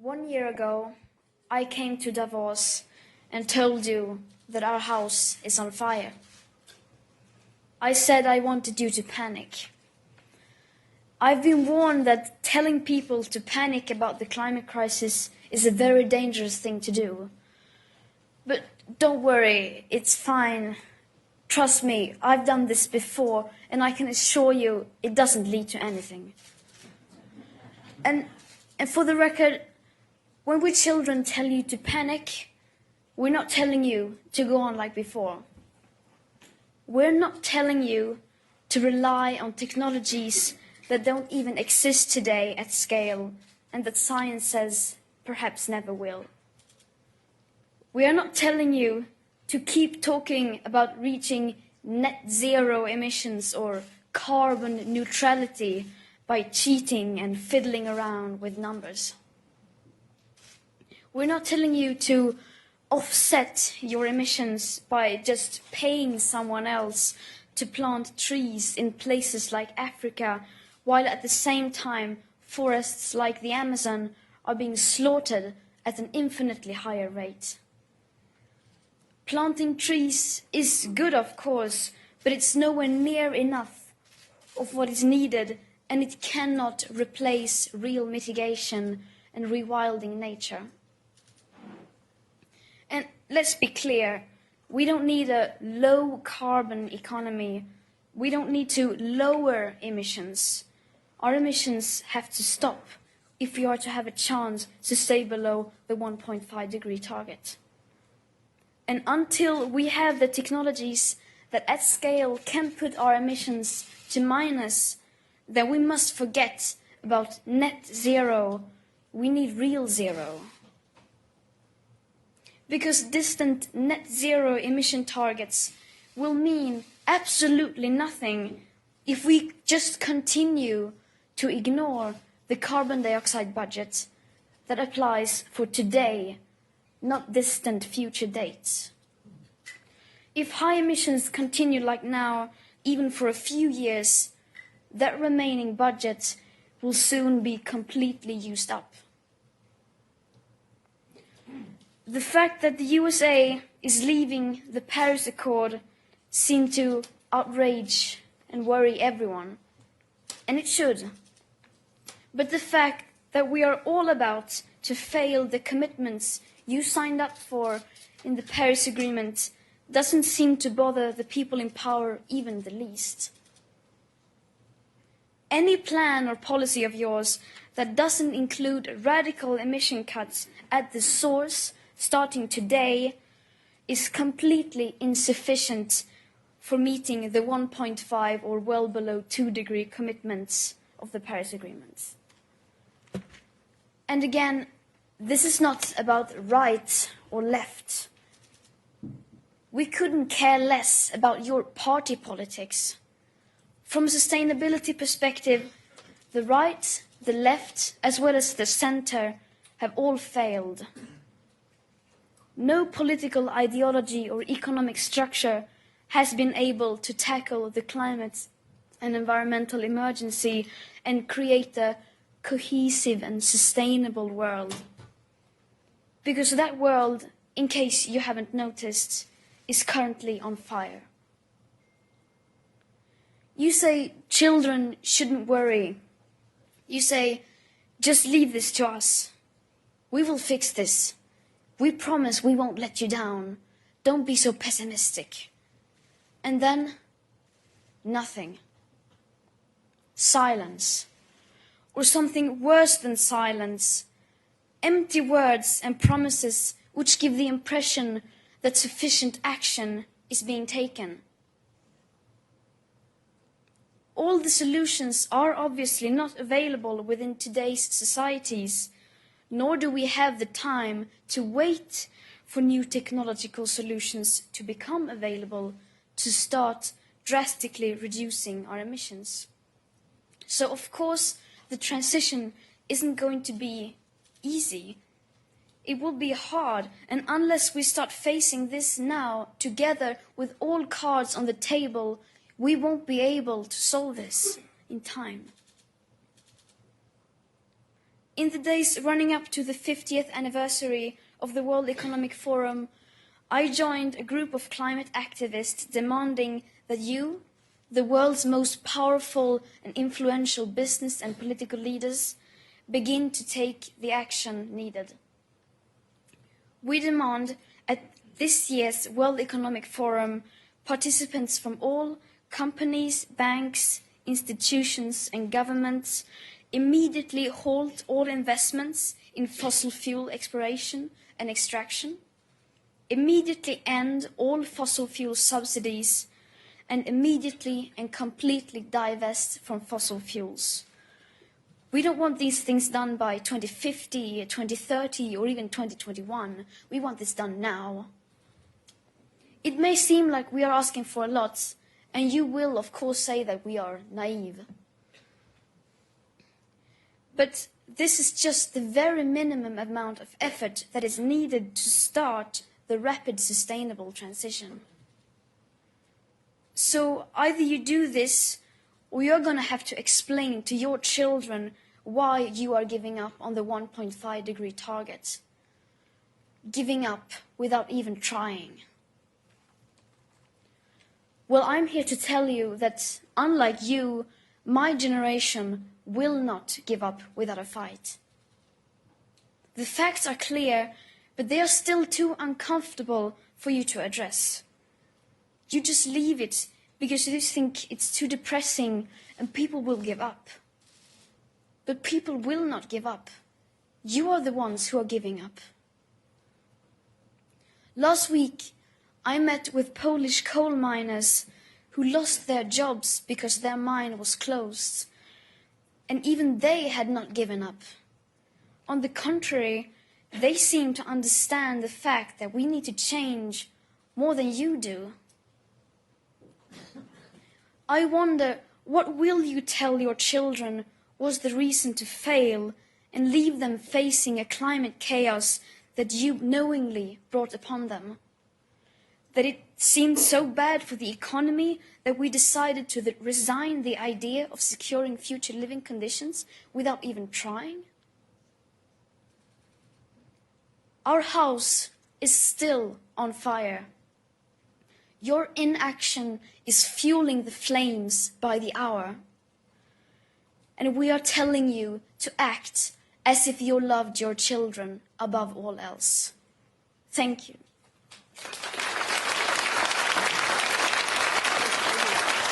1 year ago, I came to Davos and told you that our house is on fire. I said I wanted you to panic. I've been warned that telling people to panic about the climate crisis is a very dangerous thing to do. But don't worry, it's fine. Trust me, I've done this before, and I can assure you it doesn't lead to anything. And for the record, when we children tell you to panic, we're not telling you to go on like before. We're not telling you to rely on technologies that don't even exist today at scale and that science says perhaps never will. We are not telling you to keep talking about reaching net zero emissions or carbon neutrality by cheating and fiddling around with numbers. We're not telling you to offset your emissions by just paying someone else to plant trees in places like Africa, while at the same time forests like the Amazon are being slaughtered at an infinitely higher rate. Planting trees is good, of course, but it's nowhere near enough of what is needed, and it cannot replace real mitigation and rewilding nature. And let's be clear, we don't need a low-carbon economy. We don't need to lower emissions. Our emissions have to stop if we are to have a chance to stay below the 1.5-degree target. And until we have the technologies that at scale can put our emissions to minus, then we must forget about net zero. We need real zero. Because distant net zero emission targets will mean absolutely nothing if we just continue to ignore the carbon dioxide budget that applies for today, not distant future dates. If high emissions continue like now, even for a few years, that remaining budget will soon be completely used up. The fact that the USA is leaving the Paris Accord seemed to outrage and worry everyone, and it should. But the fact that we are all about to fail the commitments you signed up for in the Paris Agreement doesn't seem to bother the people in power even the least. Any plan or policy of yours that doesn't include radical emission cuts at the source starting today is completely insufficient for meeting the 1.5 or well below 2-degree commitments of the Paris Agreement. And again, this is not about right or left. We couldn't care less about your party politics. From a sustainability perspective, the right, the left, as well as the center have all failed. No political ideology or economic structure has been able to tackle the climate and environmental emergency and create a cohesive and sustainable world. Because that world, in case you haven't noticed, is currently on fire. You say children shouldn't worry. You say, just leave this to us. We will fix this. We promise we won't let you down. Don't be so pessimistic. And then, nothing. Silence. Or something worse than silence. Empty words and promises which give the impression that sufficient action is being taken. All the solutions are obviously not available within today's societies, nor do we have the time to wait for new technological solutions to become available to start drastically reducing our emissions. So, of course, the transition isn't going to be easy. It will be hard, and unless we start facing this now, together with all cards on the table, we won't be able to solve this in time. In the days running up to the 50th anniversary of the World Economic Forum, I joined a group of climate activists demanding that you, the world's most powerful and influential business and political leaders, begin to take the action needed. We demand at this year's World Economic Forum participants from all companies, banks, institutions and governments immediately halt all investments in fossil fuel exploration and extraction, immediately end all fossil fuel subsidies, and immediately and completely divest from fossil fuels. We don't want these things done by 2050, 2030, or even 2021. We want this done now. It may seem like we are asking for a lot, and you will, of course, say that we are naive. But this is just the very minimum amount of effort that is needed to start the rapid sustainable transition. So either you do this, or you're going to have to explain to your children why you are giving up on the 1.5 degree target. Giving up without even trying. Well, I'm here to tell you that, unlike you, my generation will not give up without a fight. The facts are clear, but they are still too uncomfortable for you to address. You just leave it because you think it's too depressing and people will give up. But people will not give up. You are the ones who are giving up. Last week, I met with Polish coal miners who lost their jobs because their mine was closed. And even they had not given up. On the contrary, they seem to understand the fact that we need to change more than you do. I wonder, what will you tell your children was the reason to fail and leave them facing a climate chaos that you knowingly brought upon them? That it seemed so bad for the economy that we decided to resign the idea of securing future living conditions without even trying? Our house is still on fire. Your inaction is fueling the flames by the hour. And we are telling you to act as if you loved your children above all else. Thank you.